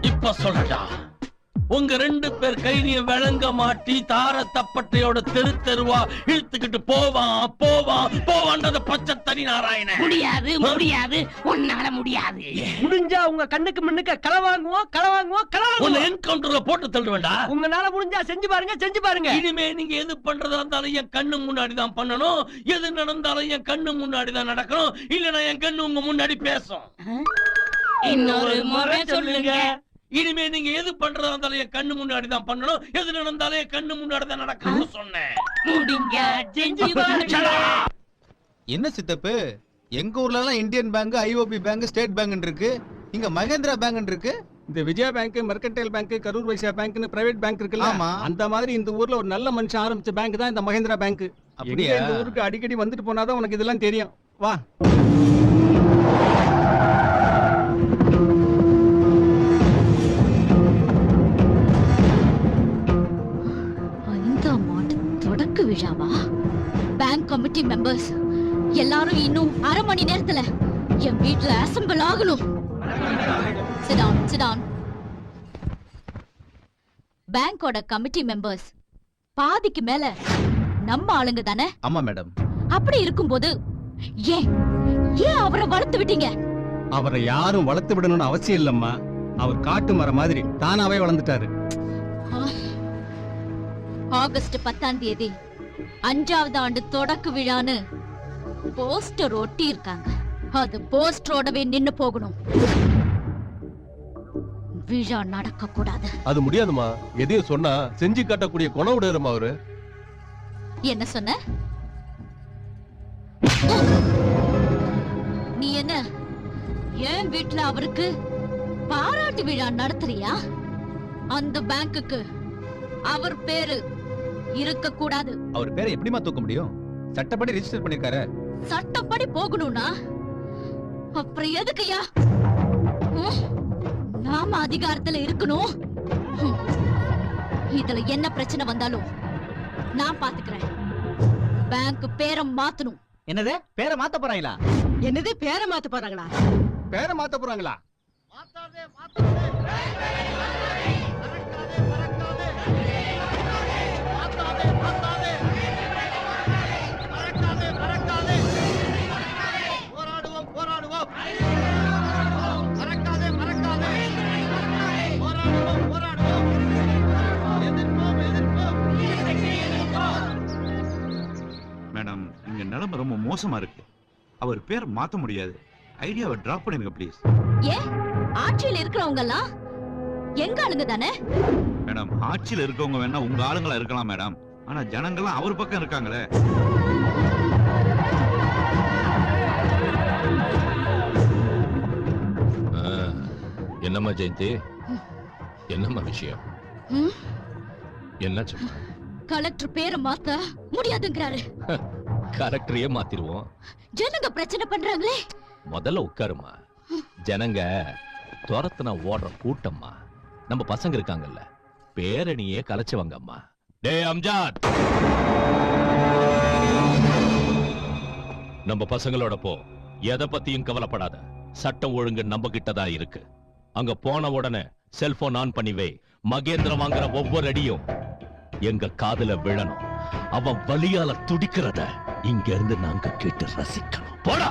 இப்ப சொல்லடா, உங்க 2 பேர் கைதிய விளங்க மாட்டி தார தப்பட்டையோட தெரு தெருவா இழுத்துக்கிட்டு போவான்றத பச்சை தனி நாராயண. முடியாது முடியாது, உன்னால முடியாது. முடிஞ்சா உங்க கண்ணுக்கு முன்னுக்கு களை வாங்குவோம். உன்னை என்கவுண்டர்ல போட்டு தள்ளுவேண்டா. உங்களால முடிஞ்சா செஞ்சு பாருங்க. இனிமே நீங்க எது பண்றதா இருந்தாலும் என் கண்ணு முன்னாடி தான் பண்ணணும். எது நடந்தாலும் என் கண்ணு முன்னாடி தான் நடக்கணும். இல்லனா என் கண்ணு உங்க முன்னாடி பேசும். இன்னொரு முறை சொல்லுங்க. இனிமே நீங்க எது பண்றதா இருந்தாலும் என் கண்ணு முன்னாடி தான் பண்ணணும். எது நடந்தாலும் என் கண்ணு முன்னாடி தான் நடக்கணும்னு சொன்னேன். முடிஞ்சா செஞ்சு பாருங்க. என்ன சித்தப்பு, எங்க ஊர்ல எல்லாம் Indian bank, IOB bank, state bank இருக்கு. இங்க மகேந்திரா பேங்க் இருக்கு. இந்த Vijaya bank, mercantile bank, Karur Vysya பேங்க்னு பிரைவேட் பேங்க் இருக்குல்ல, அந்த மாதிரி இந்த ஊர்ல ஒரு நல்ல மனுஷன் ஆரம்பிச்ச பேங்க் தான் இந்த மகேந்திரா பேங்க். அப்படியே இந்த ஊருக்கு அடிக்கடி வந்துட்டு போனாதான் உனக்கு இதெல்லாம் தெரியும். வா. தொடக்க விழாவா? பேங்க் கமிட்டி மெம்பர்ஸ் எல்லாரும் இன்னும் அரை மணி நேரத்துல என் வீட்டுல அசெம்பிள் ஆகணும். Sit down. பேங்கோட கமிட்டி மெம்பர்ஸ் பாதிக்கு மேல நம்ம ஆளுங்க தானே? ஆமா மேடம். அப்படி இருக்கும்போது ஏன் அவரை வளர்த்து விட்டீங்க? அவரை யாரும் வளர்த்து விடணும்னு அவசியம் இல்லம்மா. அவர் காட்டு மரம் மாதிரி தானாவே வளர்ந்துட்டாரு. ஆகஸ்ட் 10ஆம் தேதி 5வது ஆண்டு தொடக்க விழான்னு போஸ்டர் ஒட்டி இருக்காங்க. அது போஸ்டரோடவே நின்னு போகணும். விழா நடக்க கூடாது. அது முடியாதுமா. எதையும் சொன்னா செஞ்சு காட்டக்கூடிய குணம் உடையறமா அவரு. என்ன சொன்ன? நீ என்ன என் வீட்டுல அவருக்கு பாராட்டு விழா நடத்துறியா? அந்த பேங்குக்கு அவர் பேரு இருக்க கூடாது. அவர் பேரை எப்படிமா தூக்க முடியும்? சட்டப்படி ரெஜிஸ்டர் பண்ணிருக்காரு. சட்டப்படி போகணும்னா அப்புறம் எதுக்குயா நாம அதிகாரத்துல இருக்கணும்? இதுல என்ன பிரச்சனை வந்தாலும் நான் பாத்துக்கிறேன். பேங்க் பேரை மாத்தணும். என்னது பேரை மாத்த போறாங்களா? என்னது பேரை மாத்த போறாங்களா? பேரை மாத்த போறாங்களா? மேடம், இங்க நிலைமை ரொம்ப மோசமா இருக்கு. அவர் பேர் மாத்த முடியாது. ஐடியாவை டிராப் பண்ணிருங்க ப்ளீஸ். ஏன் ஆட்சியில் இருக்கிறவங்க எல்லாம் எங்க ஆளுங்க தானே? மேடம், ஆட்சியில் இருக்கவங்க வேணா உங்க ஆளுங்களா இருக்கலாம் மேடம். ஆனா ஜனங்கள்லாம் அவர் பக்கம் இருக்காங்களே. என்னம்மா ஜெயந்தி, என்னம்மா விஷயம்? என்ன சொல்ற? கலெக்டர் பேரை மாத்த முடியாதுங்கறாரு. கலெக்டரையே மாத்திடுவோம். ஜனங்க பிரச்சனை பண்றாங்களே. முதல்ல உட்காருமா. ஜனங்க துரத்துனா ஓடுற கூட்டம்மா. நம்ம பசங்க இருக்காங்கல்ல, பேரணியே கலைச்சவங்கம்மா. டேய் அம்ஜாத், நம்ம பசங்களோட போ. எதை பத்தியும் கவலைப்படாத. சட்டம் ஒழுங்கு நம்ம கிட்டதான் இருக்கு. அங்க போன உடனே செல்போன் ஆன் பண்ணி வை. மகேந்திரம் வாங்குற ஒவ்வொரு அடியும் எங்க காதுல விழணும். அவன் வலியால துடிக்கிறத இங்க இருந்து நாங்க கேட்டு ரசிக்கணும். போடா.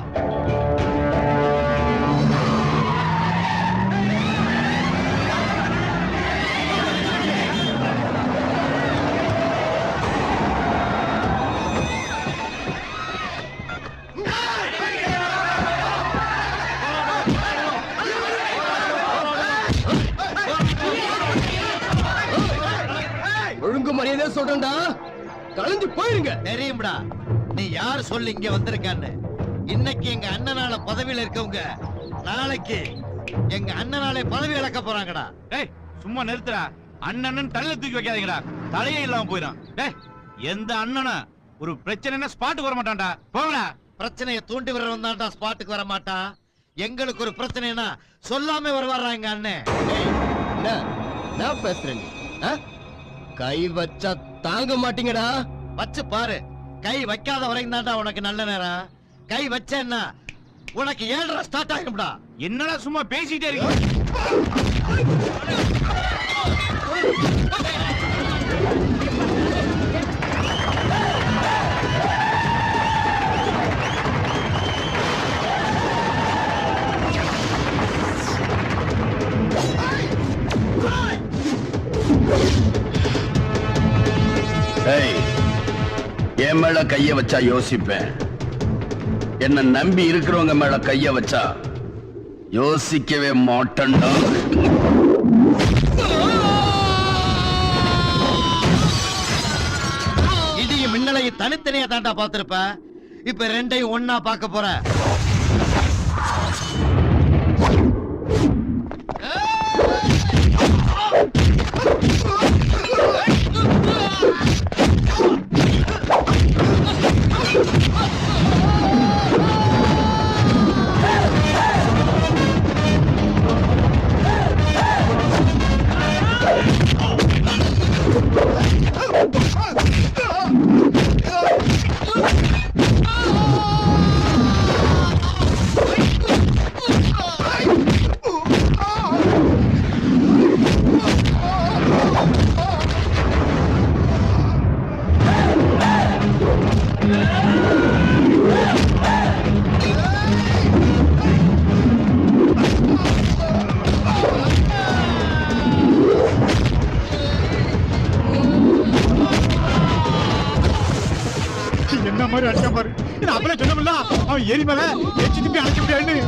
ஒழுங்கு மரியாதை சொல்றேன்டா, கலந்து போயிருங்க. தெரியும்டா நீ யார் சொல்லி இங்க வந்திருக்கான்னு. இன்னைக்கு எங்க அண்ணனால பதவியில இருக்கவங்க நாளைக்கு எங்க அண்ணனாலே பதவி இழக்க போறாங்கடா. டேய் சும்மா நிறுத்துடா. அண்ணன் தலையில தூக்கி வைக்காதீங்கடா, தலையே இல்லாம போயிடும். டேய், எந்த அண்ணனா ஒரு பிரச்சனைனா ஸ்பாட்டுக்கு வர மாட்டான்டா. போங்கடா. பிரச்சனையை தூண்டி விடுறவன் தான்டா ஸ்பாட்டுக்கு வர மாட்டான். எங்களுக்கு ஒரு பிரச்சனைனா சொல்லாம வருவாரா எங்க அண்ணன். என்ன பேசுறேன்? கை வச்சா தாங்க மாட்டீங்கடா. வச்சு பாரு. கை வைக்காத வரைக்கும் தான்டா உனக்கு நல்ல நேரம். கை வச்சேன்னா உனக்கு 7:30 ஸ்டார்ட் ஆகும்டா. என்னடா சும்மா பேசிட்டே இருக்கீங்க? என் மேல கைய வச்சா யோசிப்பேன், என்ன நம்பி இருக்கிறவங்க மேல கைய வச்சா யோசிக்கவே மாட்டேன்டா. இடியும் மின்னலையும் தனித்தனியா தாண்டா பார்த்திருப்ப, இப்ப ரெண்டையும் ஒன்னா பார்க்க போற. என்ன மாதிரி அடிச்சா பாரு. இது அப்பளே சொன்னமில்ல, அவன் ஏறி மேல எச்சி திருப்பி அழைக்க முடியாதுன்னு.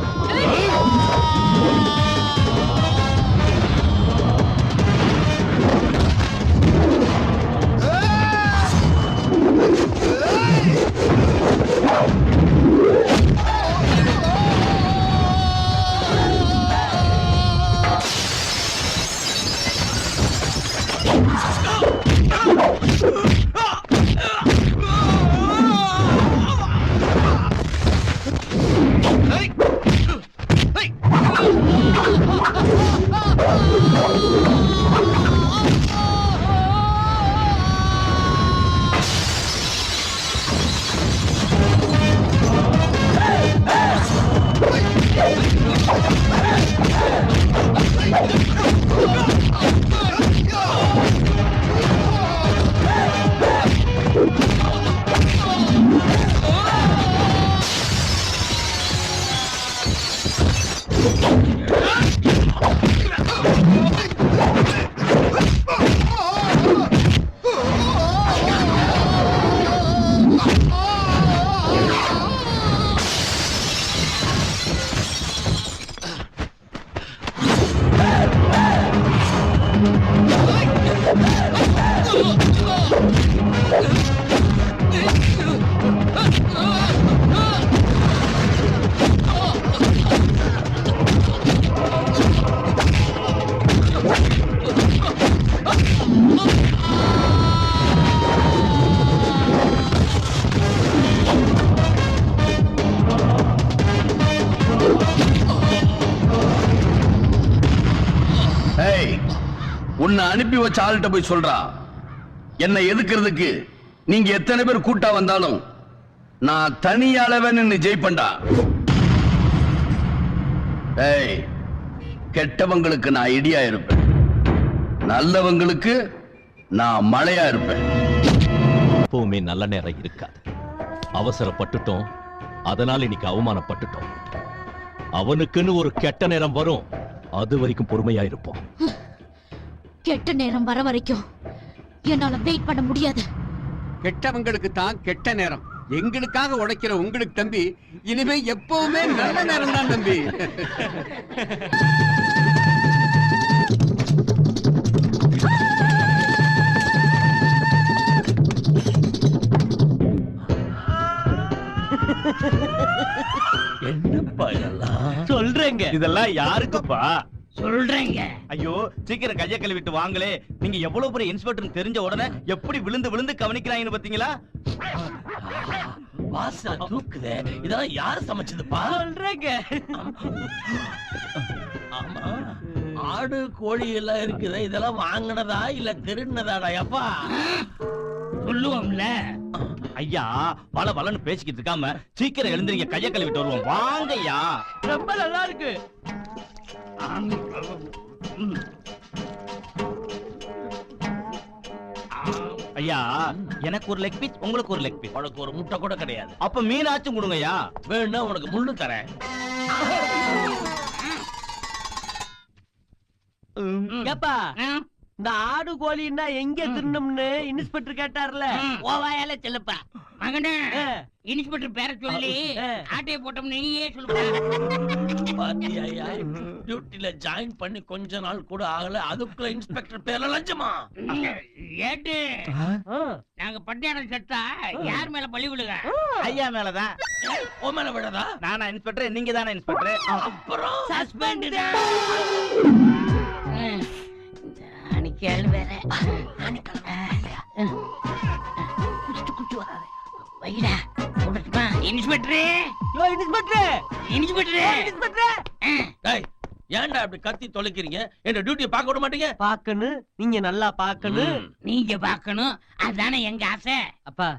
உன்னை அனுப்பி வச்ச ஆள்கிட்ட போய் சொல்றா, என்னை எதுக்குறதுக்கு நீங்க எத்தனை பேர் கூட்டா வந்தாலும் நான் தனியாளவே நின்னு ஜெயிப்பேன்டா. ஏய், கெட்டவங்களுக்கு நான் இடியா இருப்பேன், நல்லவங்களுக்கு நான் மழையா இருப்பேன். எப்பவுமே நல்ல நேரம் இருக்காது. அவசரப்பட்டுட்டோம், அதனால இன்னைக்கு அவமானப்பட்டுட்டோம். அவனுக்குன்னு ஒரு கெட்ட நேரம் வரும், அது வரைக்கும் பொறுமையா இருப்போம். கெட்ட நேரம் வர வரைக்கும் என்னால வெயிட் பண்ண முடியாது. கெட்டவங்களுக்கு தான் கெட்ட நேரம். எங்களுக்காக உழைக்கிற உங்களுக்கு தம்பி இனிமே எப்பவுமே நல்ல நேரம் தான் தம்பி. என்னப்பா இதெல்லாம் சொல்றேங்க. இதெல்லாம் யாருக்குப்பா சொல்றேங்க? ஐயோ, சீக்கிரம் கைய கழுவிட்டு வாங்களே. நீங்க எவ்வளவு பெரிய இன்ஸ்பெக்டர் தெரிஞ்ச உடனே எப்படி விழுந்து விழுந்து கவனிக்கிறாங்கன்னு பாத்தீங்களா? வாசல தூக்குதே, இதெல்லாம் யாரு சமைச்சதுப்பா? சொல்றேங்க. ஆமா, ஆடு கோழி எல்லாம் இருக்குது, இதெல்லாம் வாங்கினதா இல்ல திருடினதாடா? அப்பா சொல்லுவோம்ல, ஐயா வள வளன்னு பேசிக்கிட்டு இருக்காம சீக்கிரம் எழுந்திரிங்க, கைய கழுவிட்டு வருவோம். வாங்க ஐயா. ரொம்ப நல்லா இருக்கு. ஐயா எனக்கு ஒரு லெக் பீஸ், உங்களுக்கு ஒரு லெக் பீஸ். உனக்கு ஒரு முட்டை கூட கிடையாது. அப்ப மீனாச்சும் கொடுங்க ஐயா. வேணும்னா உனக்கு முள்ளு தரேன். ஏப்பா இந்த ஆடு கோழின்னா எங்க தின்னம்னு இன்ஸ்பெக்டர் கேட்டார்ல. ஓவாயால செல்லப்பா மகனே, இன்ஸ்பெக்டர் பேர சொல்லி ஆட்டைய போட்டோம் நீயே சொல்லுப்பா. பாத்தியா ஐயா, டியூட்டில ஜாயின் பண்ணி கொஞ்ச நாள் கூட ஆகல, அதுக்குள்ள இன்ஸ்பெக்டர் பேர்ல லஞ்சமா? ஏட்டு நாங்க பட்டியாளம் செத்தா யார் மேல பழி விடுங்க? ஐயா மேலதான். ஓ மேல விடதா? நானா இன்ஸ்பெக்டர், நீங்க தானே இன்ஸ்பெக்டர். அப்புறம் சஸ்பெண்ட் அணிக்கால் வேற வைடா கொடுத்துமா. இன்ஸ்பெக்டரே, யோ இன்ஸ்பெக்டர், இன்ஸ்பெக்டரே, இன்ஸ்பெக்டர். டேய், ஏன்டா அப்படி கத்தி தொலைக்கிறீங்க? என்ன டியூட்டியை பார்க்க விட மாட்டீங்க? பாக்கணும், நீங்க நல்லா பாக்கணும். நீங்க பாக்கணும், அதானே எங்க ஆசை. அப்பா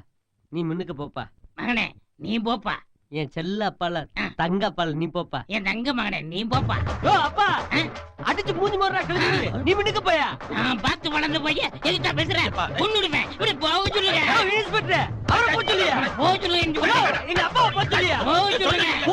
நீ முன்னுக்கு போப்பா. மகனே நீ போப்பா. என் செல்ல அப்பால தங்க அப்பால நீ போப்பா. என் தங்க மகனே நீ போப்பா. யோ அப்பா அடிச்சு மூஞ்சி மோறா கிளம்பி நீ முன்னுக்கு போயா. நான் பார்த்து வளர்ந்த பையன் எதுக்கா பேசுறேன்? கொன்னுடுவேன். இப்படி போக சொல்லுங்க. இன்ஸ்பெக்டர் அவரை போக சொல்லியா? போக சொல்லுங்க. எங்க அப்பா போக சொல்லியா? போக சொல்லுங்க.